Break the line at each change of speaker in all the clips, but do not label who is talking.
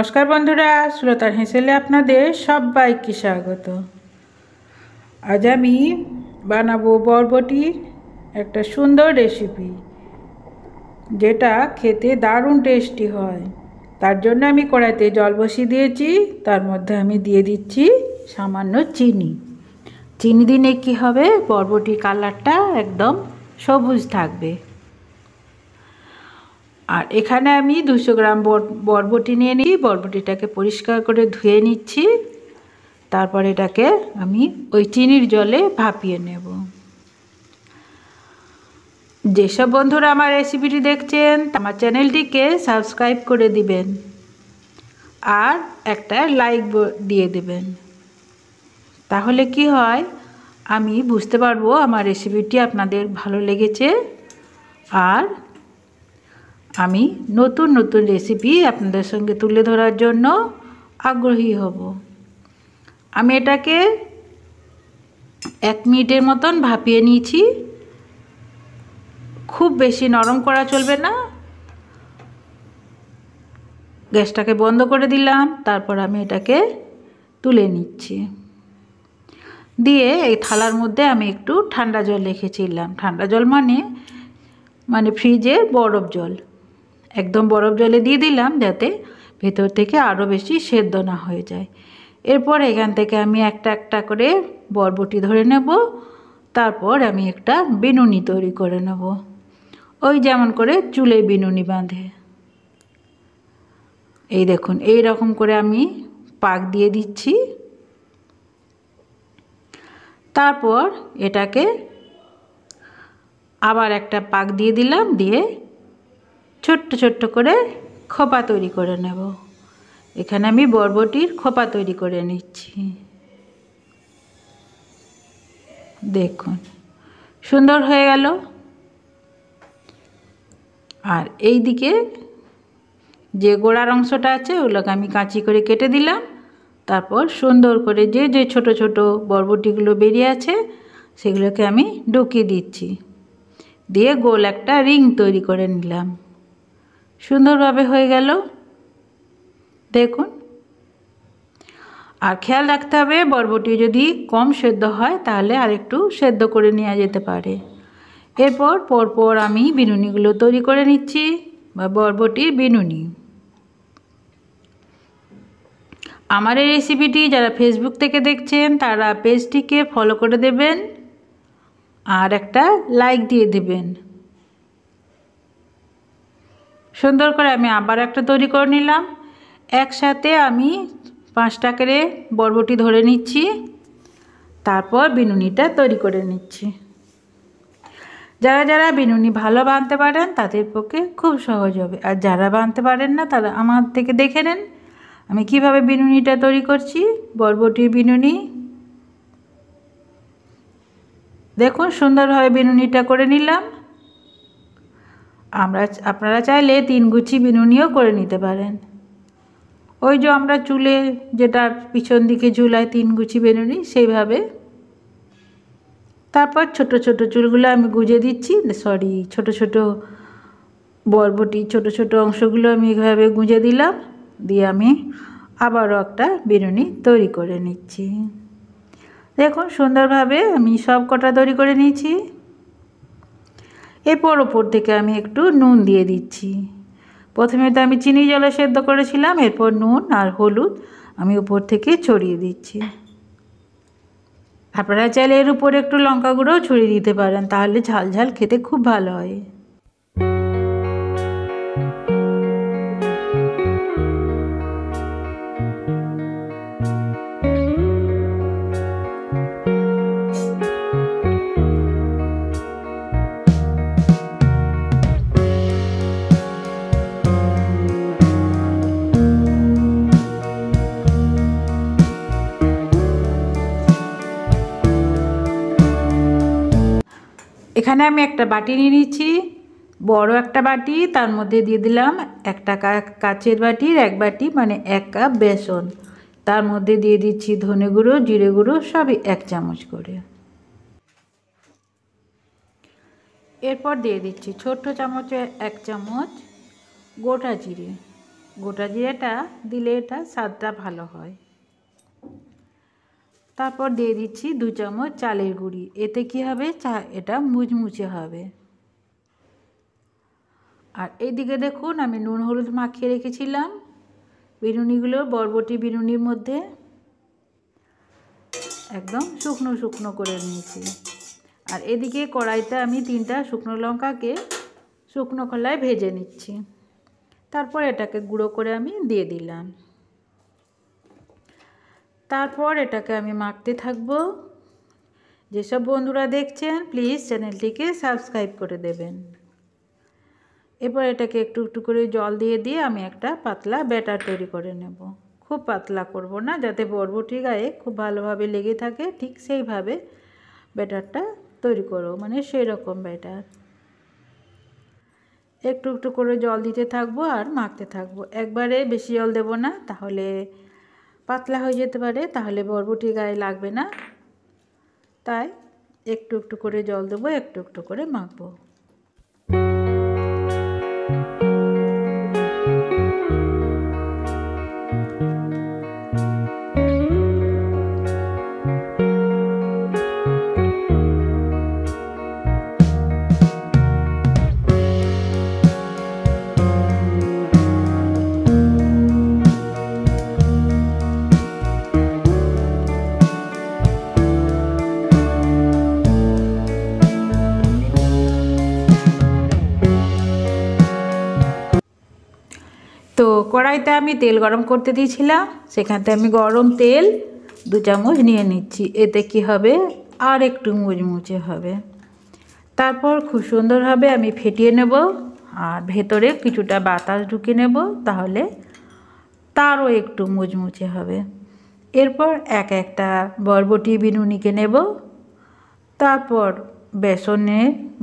নমস্কার বন্ধুরা, শ্রোতার হেসেলে আপনাদের সবাইকে স্বাগত। আজ আমি বানাবো বরবটির একটা সুন্দর রেসিপি, যেটা খেতে দারুণ টেস্টি হয়। তার জন্য আমি কড়াইতে জল বসিয়ে দিয়েছি। তার মধ্যে আমি দিয়ে দিচ্ছি সামান্য চিনি। চিনি দিলে কী হবে, বরবটির কালারটা একদম সবুজ থাকবে। আর এখানে আমি 200 গ্রাম বরবটি নিয়ে নিই। বরবটিটাকে পরিষ্কার করে ধুয়ে নিচ্ছি। তারপর এটাকে আমি ওই চিনির জলে ভাপিয়ে নেব। যেসব বন্ধুরা আমার রেসিপিটি দেখছেন, আমার চ্যানেলটিকে সাবস্ক্রাইব করে দিবেন আর একটা লাইক দিয়ে দেবেন। তাহলে কি হয়, আমি বুঝতে পারবো আমার রেসিপিটি আপনাদের ভালো লেগেছে আর আমি নতুন নতুন রেসিপি আপনাদের সঙ্গে তুলে ধরার জন্য আগ্রহী হব। আমি এটাকে 1 মিনিটের মতন ভাপিয়ে নিয়েছি। খুব বেশি নরম করা চলবে না। গ্যাসটাকে বন্ধ করে দিলাম। তারপর আমি এটাকে তুলে নিচ্ছি। দিয়ে এই থালার মধ্যে আমি একটু ঠান্ডা জল রেখেছিলাম। ঠান্ডা জল মানে ফ্রিজে বরফ জল, একদম বরফ জলে দিয়ে দিলাম, যাতে ভেতর থেকে আরও বেশি সেদ্ধ না হয়ে যায়। এরপর এখান থেকে আমি একটা একটা করে বরবটি ধরে নেব। তারপর আমি একটা বিনুনি তৈরি করে নেব, ওই যেমন করে চুলে বিনুনি বাঁধে। এই দেখুন, এই রকম করে আমি পাক দিয়ে দিচ্ছি। তারপর এটাকে আবার একটা পাক দিয়ে দিলাম, দিয়ে ছোট্ট ছোট্ট করে খোপা তৈরি করে নেব। এখানে আমি বরবটির খোপা তৈরি করে নিচ্ছি। দেখুন, সুন্দর হয়ে গেল। আর এই দিকে যে গোড়ার অংশটা আছে, ওগুলোকে আমি কাঁচি করে কেটে দিলাম। তারপর সুন্দর করে যে যে ছোট ছোট বরবটিগুলো বেরিয়ে আছে, সেগুলোকে আমি ঢুকিয়ে দিচ্ছি। দিয়ে গোল একটা রিং তৈরি করে নিলাম। সুন্দরভাবে হয়ে গেল, দেখুন। আর খেয়াল রাখতে হবে, বরবটি যদি কম সেদ্ধ হয় তাহলে আরেকটু সেদ্ধ করে নেওয়া যেতে পারে। এরপর পরপর আমি বিনুনিগুলো তৈরি করে নিচ্ছি, বা বরবটির বিনুনি। আমার এই রেসিপিটি যারা ফেসবুক থেকে দেখছেন, তারা পেজটিকে ফলো করে দেবেন আর একটা লাইক দিয়ে দেবেন। সুন্দর করে আমি আবার একটা তৈরি করে নিলাম। একসাথে আমি 5টা করে বরবটি ধরে নিচ্ছি। তারপর বিনুনিটা তৈরি করে নিচ্ছি। যারা যারা বিনুনি ভালো বানাতে পারেন, তাদের পক্ষে খুব সহজ হবে। আর যারা বানাতে পারেন না, তারা আমার থেকে দেখে নেন আমি কিভাবে বিনুনিটা তৈরি করছি, বরবটির বিনুনি। দেখুন, সুন্দরভাবে বিনুনিটা করে নিলাম। আপনারা চাইলে 3 গুছি বিনুনিও করে নিতে পারেন। ওই যে আমরা চুলে যেটা পিছন দিকে ঝুলায় 3 গুছি বিনুনি, সেইভাবে। তারপর ছোট ছোট চুলগুলো আমি গুজে দিচ্ছি, ছোট ছোট বরবটি ছোট ছোট অংশগুলো আমি এইভাবে গুঁজে দিলাম। দিয়ে আমি আবারও একটা বিনুনি তৈরি করে নিচ্ছি। দেখুন, সুন্দরভাবে আমি সব কটা তৈরি করে নিয়েছি। এরপর ওপর থেকে আমি একটু নুন দিয়ে দিচ্ছি। প্রথমে তো আমি চিনি জলে সেদ্ধ করেছিলাম, এরপর নুন আর হলুদ আমি উপর থেকে ছড়িয়ে দিচ্ছি। আপনারা চাইলে এর উপরে একটু লঙ্কা গুঁড়োও ছড়িয়ে দিতে পারেন, তাহলে ঝাল ঝাল খেতে খুব ভালো হয়। এখানে আমি একটা বাটি নিয়ে নিচ্ছি, বড় একটা বাটি। তার মধ্যে দিয়ে দিলাম একটা কাচের বাটির 1 বাটি, মানে 1 কাপ বেসন। তার মধ্যে দিয়ে দিচ্ছি ধনে গুঁড়ো, জিরে গুঁড়ো, সবই 1 চামচ করে। এরপর দিয়ে দিচ্ছি ছোট্ট চামচে 1 চামচ গোটা জিরে। গোটা জিরাটা দিলে এটা স্বাদটা ভালো হয়। তারপর দিয়ে দিচ্ছি 2 চামচ চালের গুঁড়ি। এতে কি হবে, এটা মুচমুচে হবে। আর এইদিকে দেখুন আমি নুন হলুদ মাখিয়ে রেখেছিলাম বিনুনিগুলো, বরবটি বিনুনির মধ্যে একদম শুকনো শুকনো করে নিয়েছি। আর এদিকে কড়াইতে আমি 3টা শুকনো লঙ্কাকে শুকনো খোলায় ভেজে নিচ্ছি। তারপর এটাকে গুঁড়ো করে আমি দিয়ে দিলাম। তারপর এটাকে আমি মাখতে থাকবো। যেসব বন্ধুরা দেখছেন প্লিজ চ্যানেলটিকে সাবস্ক্রাইব করে দেবেন। এরপর এটাকে একটু একটু করে জল দিয়ে আমি একটা পাতলা ব্যাটার তৈরি করে নেব। খুব পাতলা করব না, যাতে বরবটি গায়ে খুব ভালোভাবে লেগে থাকে, ঠিক সেইভাবে ব্যাটারটা তৈরি করব, মানে সেই রকম ব্যাটার। একটু একটু করে জল দিতে থাকবো আর মাখতে থাকবো। একবারে বেশি জল দেব না, তাহলে পাতলা হয়ে যেতে পারে, তাহলে বরবটি গায়ে লাগবে না। তাই একটু একটু করে জল দেবো, একটু একটু করে মাখবো। তো কড়াইতে আমি তেল গরম করতে দিয়েছিলাম, সেখানতে আমি গরম তেল 2 চামচ নিয়ে নিচ্ছি। এতে কি হবে, আর একটু মুচমুচে হবে। তারপর খুব সুন্দরভাবে আমি ফেটিয়ে নেব, আর ভেতরে কিছুটা বাতাস ঢুকিয়ে নেব, তাহলে তারও একটু মুচমুচে হবে। এরপর একটা বরবটি বিনুনিকে নেব, তারপর বেসনে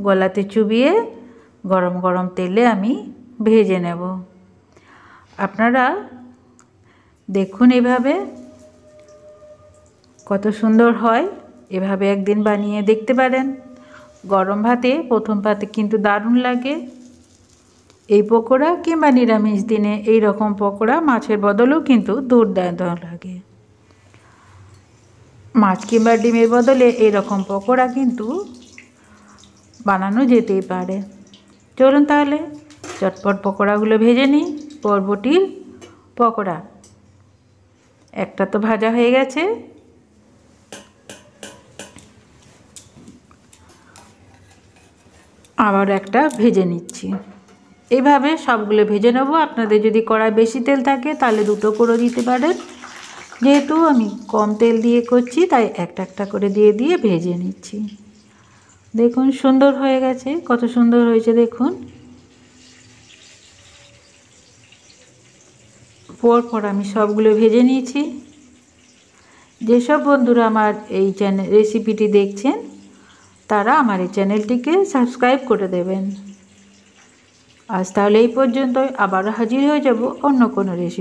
গলাতে চুবিয়ে গরম গরম তেলে আমি ভেজে নেব। আপনারা দেখুন এভাবে কত সুন্দর হয়। এভাবে একদিন বানিয়ে দেখতে পারেন। গরম ভাতে, প্রথম ভাতে কিন্তু দারুণ লাগে এই পকোড়া, কিংবা নিরামিষ দিনে এই রকম পকোড়া মাছের বদলেও কিন্তু দুর্দান্ত লাগে। মাছ কিংবা ডিমের বদলে এই রকম পকোড়া কিন্তু বানানো যেতেই পারে। চলুন তাহলে চটপট পকোড়াগুলো ভেজে নিই। বরবটির পকোড়া একটা তো ভাজা হয়ে গেছে, আবার একটা ভেজে নিচ্ছি। এইভাবে সবগুলো ভেজে নেব। আপনাদের যদি কড়াই বেশি তেল থাকে তাহলে 2টো করে দিতে পারেন। যেহেতু আমি কম তেল দিয়ে করছি, তাই একটা একটা করে দিয়ে ভেজে নিচ্ছি। দেখুন সুন্দর হয়ে গেছে, কত সুন্দর হয়েছে দেখুন। পরপর আমি সবগুলো ভেজে নিয়েছি। যেসব বন্ধুরা আমার এই রেসিপিটি দেখছেন তারা আমার এই চ্যানেলটিকে সাবস্ক্রাইব করে দেবেন। আজ তাহলে এই পর্যন্তই, আবারও হাজির হয়ে যাব অন্য কোনো রেসিপি।